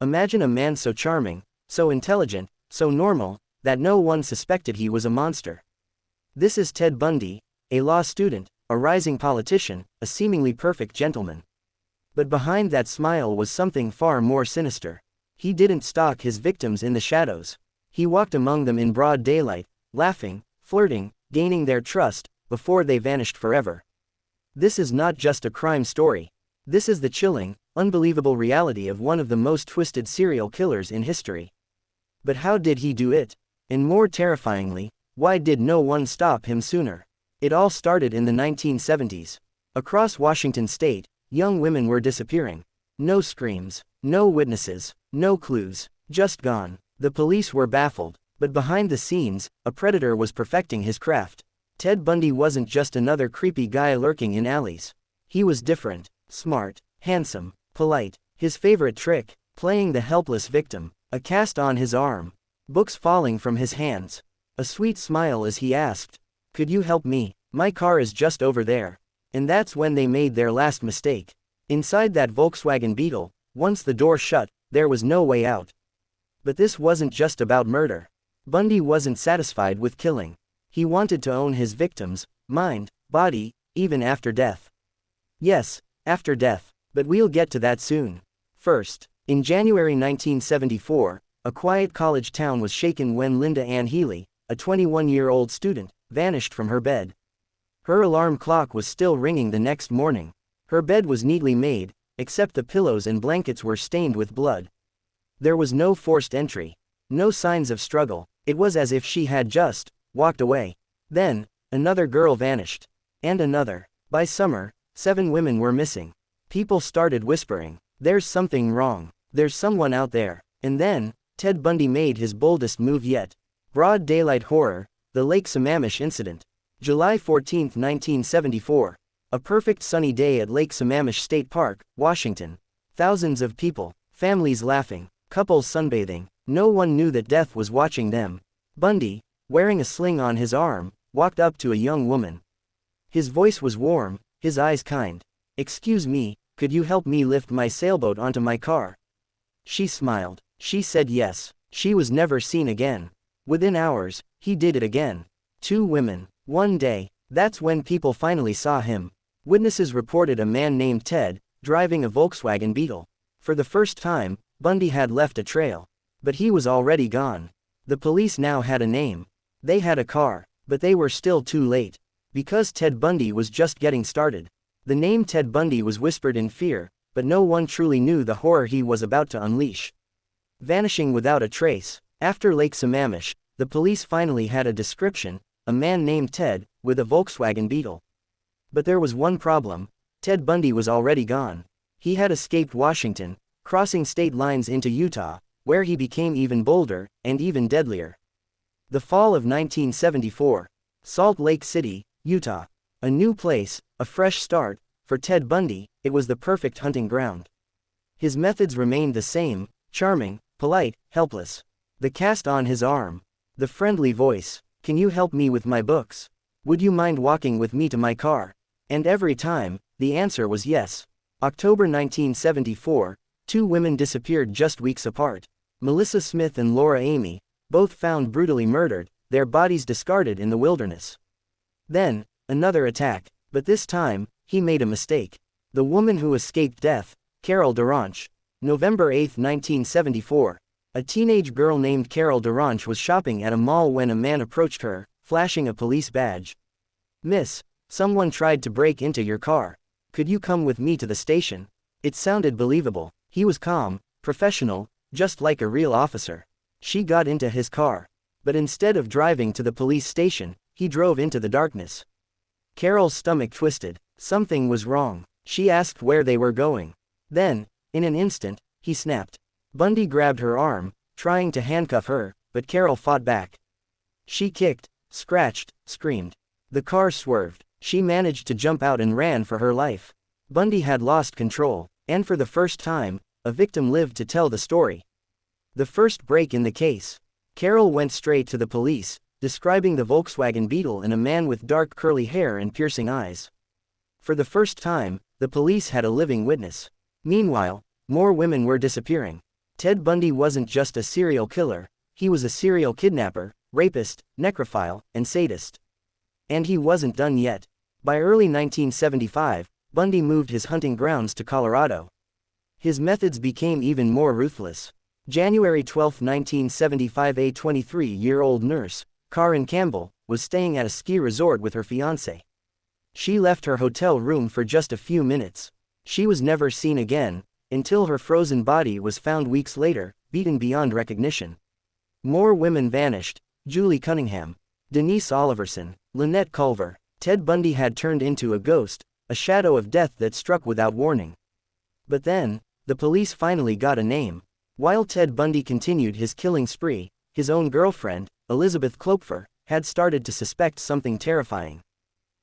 Imagine a man so charming, so intelligent, so normal, that no one suspected he was a monster. This is Ted Bundy, a law student, a rising politician, a seemingly perfect gentleman. But behind that smile was something far more sinister. He didn't stalk his victims in the shadows. He walked among them in broad daylight, laughing, flirting, gaining their trust, before they vanished forever. This is not just a crime story. This is the chilling, unbelievable reality of one of the most twisted serial killers in history. But how did he do it? And more terrifyingly, why did no one stop him sooner? It all started in the 1970s. Across Washington state, young women were disappearing. No screams, no witnesses, no clues, just gone. The police were baffled, but behind the scenes, a predator was perfecting his craft. Ted Bundy wasn't just another creepy guy lurking in alleys. He was different, smart, handsome, polite. His favorite trick, playing the helpless victim, a cast on his arm, books falling from his hands, a sweet smile as he asked, "Could you help me? My car is just over there." And that's when they made their last mistake. Inside that Volkswagen Beetle, once the door shut, there was no way out. But this wasn't just about murder. Bundy wasn't satisfied with killing. He wanted to own his victims, mind, body, even after death. Yes, after death, but we'll get to that soon. First, in January 1974, a quiet college town was shaken when Linda Ann Healy, a 21-year-old student, vanished from her bed. Her alarm clock was still ringing the next morning. Her bed was neatly made, except the pillows and blankets were stained with blood. There was no forced entry, no signs of struggle. It was as if she had just walked away. Then, another girl vanished. And another. By summer, 7 women were missing. People started whispering, "There's something wrong. There's someone out there." And then, Ted Bundy made his boldest move yet. Broad daylight horror, the Lake Sammamish incident. July 14, 1974. A perfect sunny day at Lake Sammamish State Park, Washington. Thousands of people, families laughing, couples sunbathing. No one knew that death was watching them. Bundy, wearing a sling on his arm, walked up to a young woman. His voice was warm, his eyes kind. "Excuse me, could you help me lift my sailboat onto my car?" She smiled. She said yes. She was never seen again. Within hours, he did it again. 2 women. One day, that's when people finally saw him. Witnesses reported a man named Ted, driving a Volkswagen Beetle. For the first time, Bundy had left a trail. But he was already gone. The police now had a name. They had a car, but they were still too late. Because Ted Bundy was just getting started. The name Ted Bundy was whispered in fear, but no one truly knew the horror he was about to unleash. Vanishing without a trace. After Lake Sammamish, the police finally had a description, a man named Ted, with a Volkswagen Beetle. But there was one problem. Ted Bundy was already gone. He had escaped Washington, crossing state lines into Utah, where he became even bolder, and even deadlier. The fall of 1974. Salt Lake City, Utah. A new place, a fresh start. For Ted Bundy, it was the perfect hunting ground. His methods remained the same, charming, polite, helpless. The cast on his arm. The friendly voice. "Can you help me with my books? Would you mind walking with me to my car?" And every time, the answer was yes. October 1974, 2 women disappeared just weeks apart. Melissa Smith and Laura Amy, both found brutally murdered, their bodies discarded in the wilderness. Then, another attack, but this time, he made a mistake. The woman who escaped death, Carol Duranch. November 8, 1974. A teenage girl named Carol Duranch was shopping at a mall when a man approached her, flashing a police badge. "Miss, someone tried to break into your car. Could you come with me to the station?" It sounded believable. He was calm, professional, just like a real officer. She got into his car. But instead of driving to the police station, he drove into the darkness. Carol's stomach twisted. Something was wrong. She asked where they were going. Then, in an instant, he snapped. Bundy grabbed her arm, trying to handcuff her, but Carol fought back. She kicked, scratched, screamed. The car swerved. She managed to jump out and ran for her life. Bundy had lost control, and for the first time, a victim lived to tell the story. The first break in the case. Carol went straight to the police, describing the Volkswagen Beetle and a man with dark curly hair and piercing eyes. For the first time, the police had a living witness. Meanwhile, more women were disappearing. Ted Bundy wasn't just a serial killer, he was a serial kidnapper, rapist, necrophile, and sadist. And he wasn't done yet. By early 1975, Bundy moved his hunting grounds to Colorado. His methods became even more ruthless. January 12, 1975, a 23-year-old nurse, Karen Campbell, was staying at a ski resort with her fiancé. She left her hotel room for just a few minutes. She was never seen again, until her frozen body was found weeks later, beaten beyond recognition. More women vanished: Julie Cunningham, Denise Oliverson, Lynette Culver. Ted Bundy had turned into a ghost, a shadow of death that struck without warning. But then, the police finally got a name. While Ted Bundy continued his killing spree, his own girlfriend, Elizabeth Klopfer, had started to suspect something terrifying.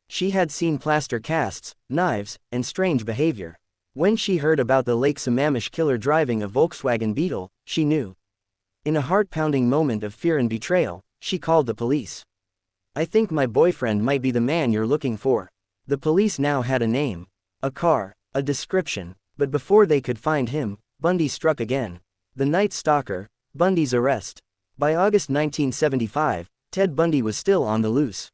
She had seen plaster casts, knives, and strange behavior. When she heard about the Lake Sammamish killer driving a Volkswagen Beetle, she knew. In a heart-pounding moment of fear and betrayal, she called the police. "I think my boyfriend might be the man you're looking for." The police now had a name, a car, a description, but before they could find him, Bundy struck again. The Night Stalker, Bundy's arrest. By August 1975, Ted Bundy was still on the loose.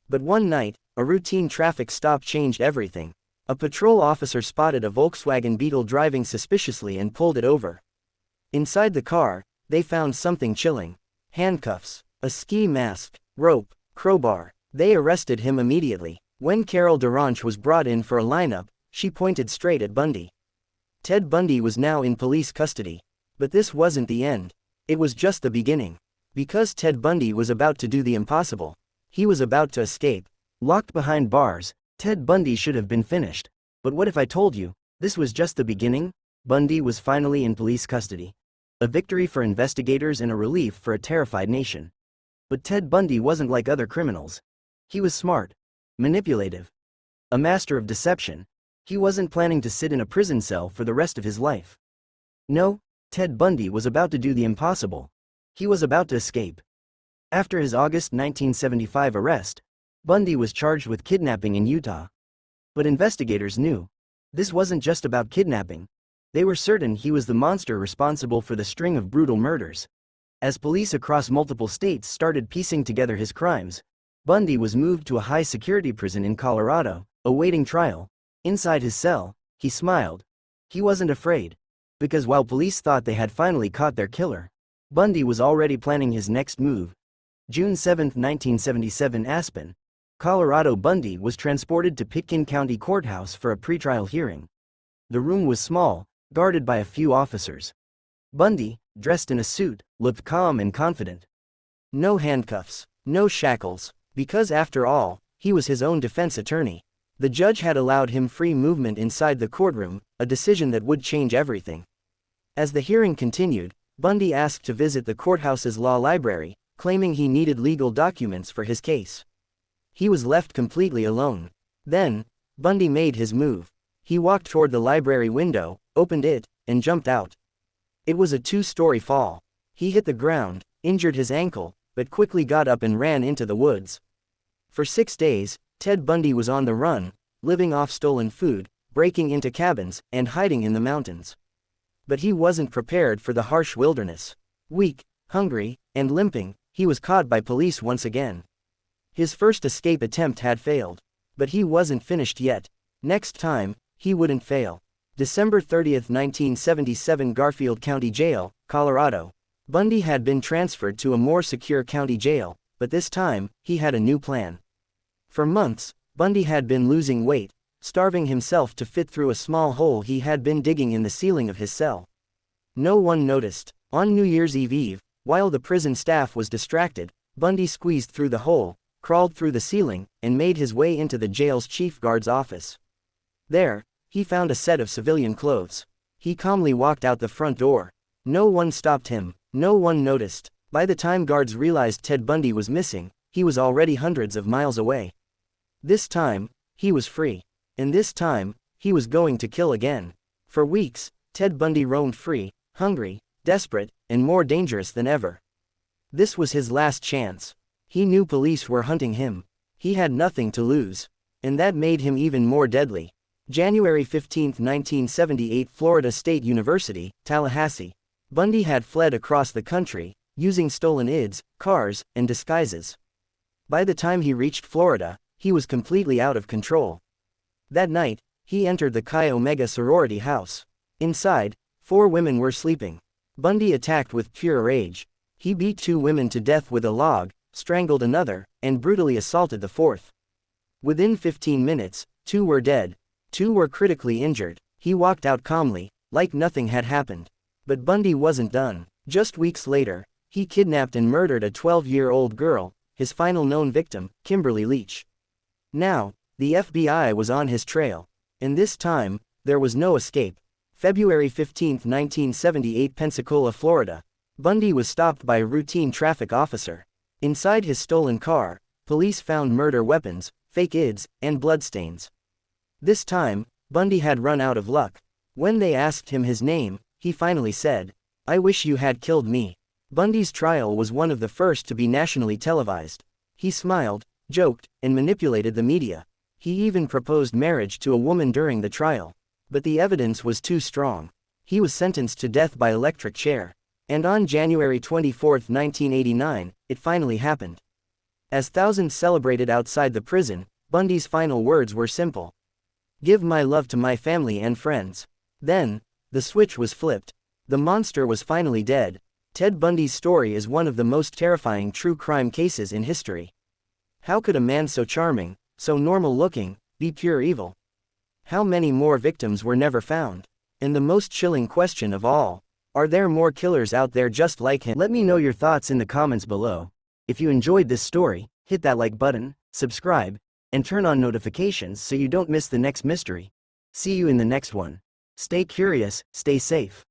But one night, a routine traffic stop changed everything. A patrol officer spotted a Volkswagen Beetle driving suspiciously and pulled it over. Inside the car, they found something chilling: handcuffs, a ski mask, rope, crowbar. They arrested him immediately. When Carol Duranch was brought in for a lineup, she pointed straight at Bundy. Ted Bundy was now in police custody. But this wasn't the end. It was just the beginning. Because Ted Bundy was about to do the impossible. He was about to escape. Locked behind bars, Ted Bundy should have been finished. But what if I told you, this was just the beginning? Bundy was finally in police custody. A victory for investigators and a relief for a terrified nation. But Ted Bundy wasn't like other criminals. He was smart, manipulative, a master of deception. He wasn't planning to sit in a prison cell for the rest of his life. No, Ted Bundy was about to do the impossible. He was about to escape. After his August 1975 arrest, Bundy was charged with kidnapping in Utah. But investigators knew. This wasn't just about kidnapping. They were certain he was the monster responsible for the string of brutal murders. As police across multiple states started piecing together his crimes, Bundy was moved to a high-security prison in Colorado, awaiting trial. Inside his cell, he smiled. He wasn't afraid. Because while police thought they had finally caught their killer, Bundy was already planning his next move. June 7, 1977, Aspen, Colorado. Bundy was transported to Pitkin County Courthouse for a pretrial hearing. The room was small, guarded by a few officers. Bundy, dressed in a suit, looked calm and confident. No handcuffs, no shackles, because after all, he was his own defense attorney. The judge had allowed him free movement inside the courtroom, a decision that would change everything. As the hearing continued, Bundy asked to visit the courthouse's law library, claiming he needed legal documents for his case. He was left completely alone. Then, Bundy made his move. He walked toward the library window, opened it, and jumped out. It was a 2-story fall. He hit the ground, injured his ankle, but quickly got up and ran into the woods. For 6 days, Ted Bundy was on the run, living off stolen food, breaking into cabins, and hiding in the mountains. But he wasn't prepared for the harsh wilderness. Weak, hungry, and limping, he was caught by police once again. His first escape attempt had failed. But he wasn't finished yet. Next time, he wouldn't fail. December 30, 1977, Garfield County Jail, Colorado. Bundy had been transferred to a more secure county jail, but this time, he had a new plan. For months, Bundy had been losing weight, starving himself to fit through a small hole he had been digging in the ceiling of his cell. No one noticed. On New Year's Eve, while the prison staff was distracted, Bundy squeezed through the hole, crawled through the ceiling, and made his way into the jail's chief guard's office. There, he found a set of civilian clothes. He calmly walked out the front door. No one stopped him, no one noticed. By the time guards realized Ted Bundy was missing, he was already hundreds of miles away. This time, he was free. And this time, he was going to kill again. For weeks, Ted Bundy roamed free, hungry, desperate, and more dangerous than ever. This was his last chance. He knew police were hunting him. He had nothing to lose. And that made him even more deadly. January 15, 1978, Florida State University, Tallahassee. Bundy had fled across the country, using stolen IDs, cars, and disguises. By the time he reached Florida, he was completely out of control. That night, he entered the Chi Omega sorority house. Inside, 4 women were sleeping. Bundy attacked with pure rage. He beat 2 women to death with a log, strangled another, and brutally assaulted the 4th. Within 15 minutes, 2 were dead. 2 were critically injured. He walked out calmly, like nothing had happened. But Bundy wasn't done. Just weeks later, he kidnapped and murdered a 12-year-old girl, his final known victim, Kimberly Leach. Now, the FBI was on his trail. And this time, there was no escape. February 15, 1978, Pensacola, Florida. Bundy was stopped by a routine traffic officer. Inside his stolen car, police found murder weapons, fake IDs, and bloodstains. This time, Bundy had run out of luck. When they asked him his name, he finally said, "I wish you had killed me." Bundy's trial was one of the first to be nationally televised. He smiled, joked, and manipulated the media. He even proposed marriage to a woman during the trial. But the evidence was too strong. He was sentenced to death by electric chair. And on January 24, 1989, it finally happened. As thousands celebrated outside the prison, Bundy's final words were simple: "Give my love to my family and friends." Then, the switch was flipped. The monster was finally dead. Ted Bundy's story is one of the most terrifying true crime cases in history. How could a man so charming, so normal-looking, be pure evil? How many more victims were never found? And the most chilling question of all, are there more killers out there just like him? Let me know your thoughts in the comments below. If you enjoyed this story, hit that like button, subscribe, and turn on notifications so you don't miss the next mystery. See you in the next one. Stay curious, stay safe.